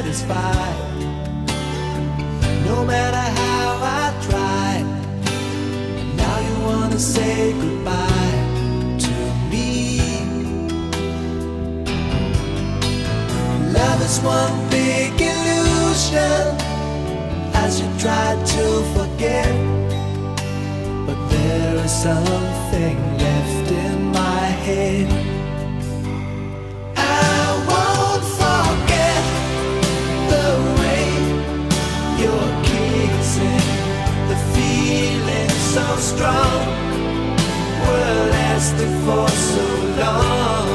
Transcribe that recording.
satisfied. No matter how I tried, now you wanna say goodbye to me. Love is one big illusion, as you try to forget, but there is something left in my head. I won't forget the way you're kissing, the feeling so strong, we're lasting for so long.